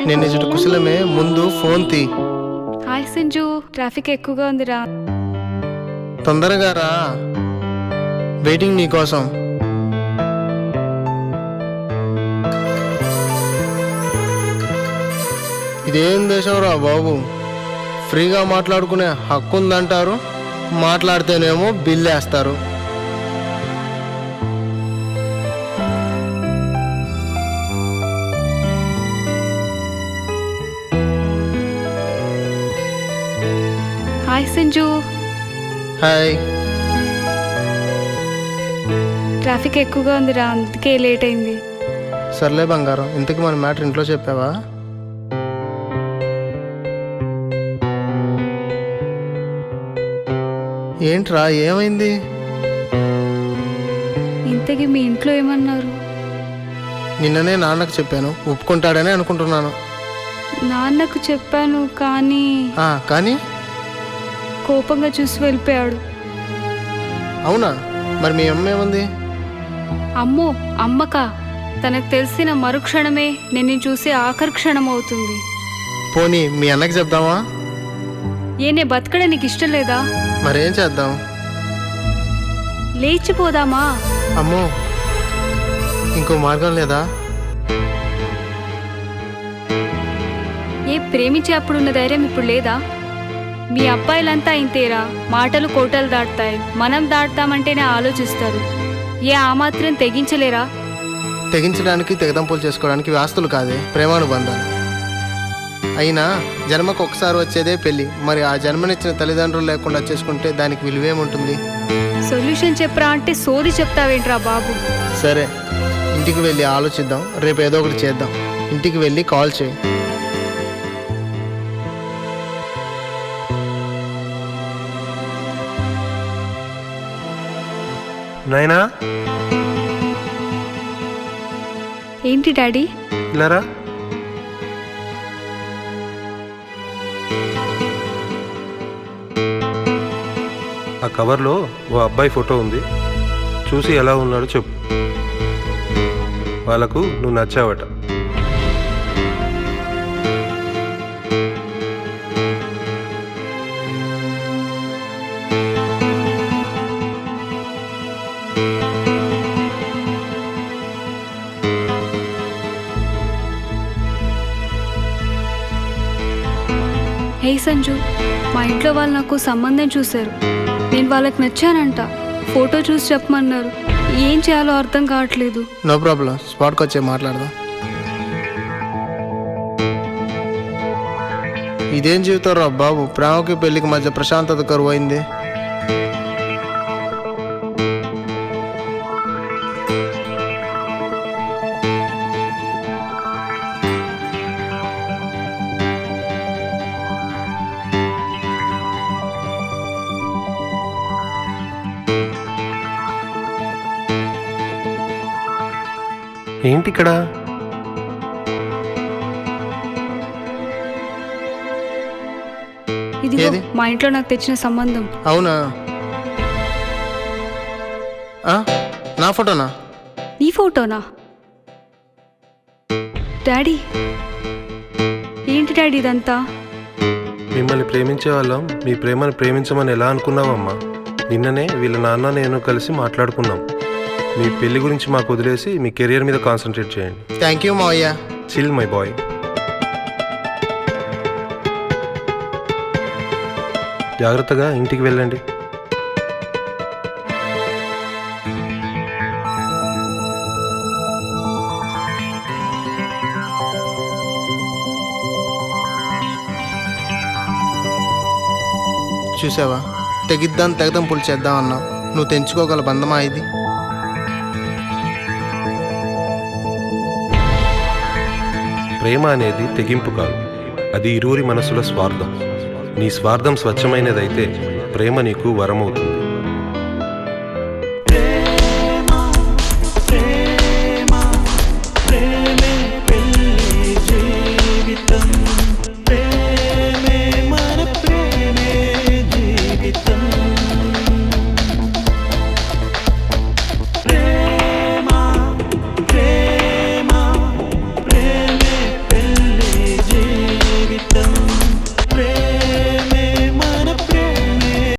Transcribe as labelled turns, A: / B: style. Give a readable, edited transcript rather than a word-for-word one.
A: నేను ఇచ్చట కుశలమే, ముందు ఫోన్ తీ.
B: హాయ్ సంజు, ట్రాఫిక్ ఎక్కువగా ఉందిరా.
A: తొందరగా రా, వెయిటింగ్ నీకోసం. ఇదేం దేశం రా బాబు, ఫ్రీగా మాట్లాడుకునే హక్కు ఉందంటారు, మాట్లాడితేనేమో బిల్లు వేస్తారు.
B: హాయ్ సంజు.
A: హాయ్.
B: ట్రాఫిక్ ఎక్కువగా ఉందిరా, అందుకే లేట్ అయింది.
A: సర్లే బంగారం, ఇంతకు మన మ్యాటర్ ఇంట్లో చెప్పావా? ఏంట్రా ఏమైంది?
B: ఇంతకీ మీ ఇంట్లో ఏమన్నారు?
A: నిన్ననే నాన్నకు చెప్పాను, ఒప్పుకుంటాడని అనుకుంటున్నాను.
B: నాన్నకు చెప్పాను కానీ
A: కానీ
B: కోపంగా చూసి వెళ్ళిపోయాడు.
A: అవునా? మరి మీ అమ్మ ఏముంది?
B: అమ్మో, అమ్మకా? తనకు తెలిసిన మరుక్షణమే నేను చూసి ఆఖరి క్షణం అవుతుంది.
A: పోనీ మీ అన్నకి చెప్దామా?
B: ఏనే బతకడం నీకు ఇష్టం లేదా?
A: మరేం చేద్దాం?
B: లేచిపోదామా?
A: అమ్మో, ఇంకో మార్గం లేదా?
B: ఏ ప్రేమించే అప్పుడున్న ధైర్యం ఇప్పుడు లేదా? మీ అబ్బాయిలంతా ఇంతేరా, మాటలు కోటలు దాటుతాయి, మనం దాటుతామంటేనే ఆలోచిస్తారు. ఆ మాత్రం తెగించలేరా?
A: తెగించడానికి, తెగదంపులు చేసుకోవడానికి ఆస్తులు కాదే, ప్రేమానుబంధాలు. అయినా జన్మకు ఒకసారి వచ్చేదే పెళ్ళి, మరి ఆ జన్మనిచ్చిన తల్లిదండ్రులు లేకుండా చేసుకుంటే దానికి విలువేముంటుంది?
B: సొల్యూషన్ చెప్పరా అంటే సోది చెప్తావేంట్రా బాబు?
A: సరే, ఇంటికి వెళ్ళి ఆలోచిద్దాం, రేపు ఏదో ఒకటి చేద్దాం. ఇంటికి వెళ్ళి కాల్ చేయి.
C: నాయనా,
B: ఏంటి డాడీ?
C: ఇలారా. ఆ కవర్లో ఓ అబ్బాయి ఫోటో ఉంది, చూసి ఎలా ఉన్నాడో చెప్పు. వాళ్ళకు నువ్వు నచ్చావట.
B: హే సంజు, మా ఇంట్లో వాళ్ళు నాకు సంబంధం చూశారు. నేను వాళ్ళకి నచ్చానంట. ఫోటో చూసి చెప్పమన్నారు. ఏం చేయాలో అర్థం కావట్లేదు.
A: నో ప్రాబ్లం, స్పాట్కి వచ్చే మాట్లాడదాం. ఇదేం జీవితం రా బాబు, ప్రేమకి పెళ్లికి మధ్య ప్రశాంతత కరువు అయింది.
C: ఏంటి ఇక్కడ?
B: ఇదిగో మా ఇంట్లో నాకు తెచ్చిన సంబంధం.
A: అవునా? నా ఫోటోనా?
B: నీ ఫోటోనా? డాడీ, ఏంటి డాడీ ఇదంతా?
C: మిమ్మల్ని ప్రేమించే వాళ్ళం మీ ప్రేమను ప్రేమించమని ఎలా అనుకున్నావమ్మా? నిన్ననే వీళ్ళ నాన్న నేను కలిసి మాట్లాడుకున్నాం. మీ పెళ్లి గురించి మాకు వదిలేసి మీ కెరియర్ మీద కాన్సన్ట్రేట్ చేయండి.
A: థ్యాంక్ యూ మావయ్య.
C: Chill my boy. జాగ్రత్తగా ఇంటికి వెళ్ళండి.
A: చూసావా, తెగిద్దాం తెగదంపులు చేద్దాం అన్నావు. నువ్వు తెంచుకోగల బంధమా ఇది?
C: ప్రేమ అనేది తెగింపు కాదు, అది ఇరువురి మనసుల స్వార్థం. నీ స్వార్థం స్వచ్ఛమైనదైతే ప్రేమ నీకు వరమవుతుంది.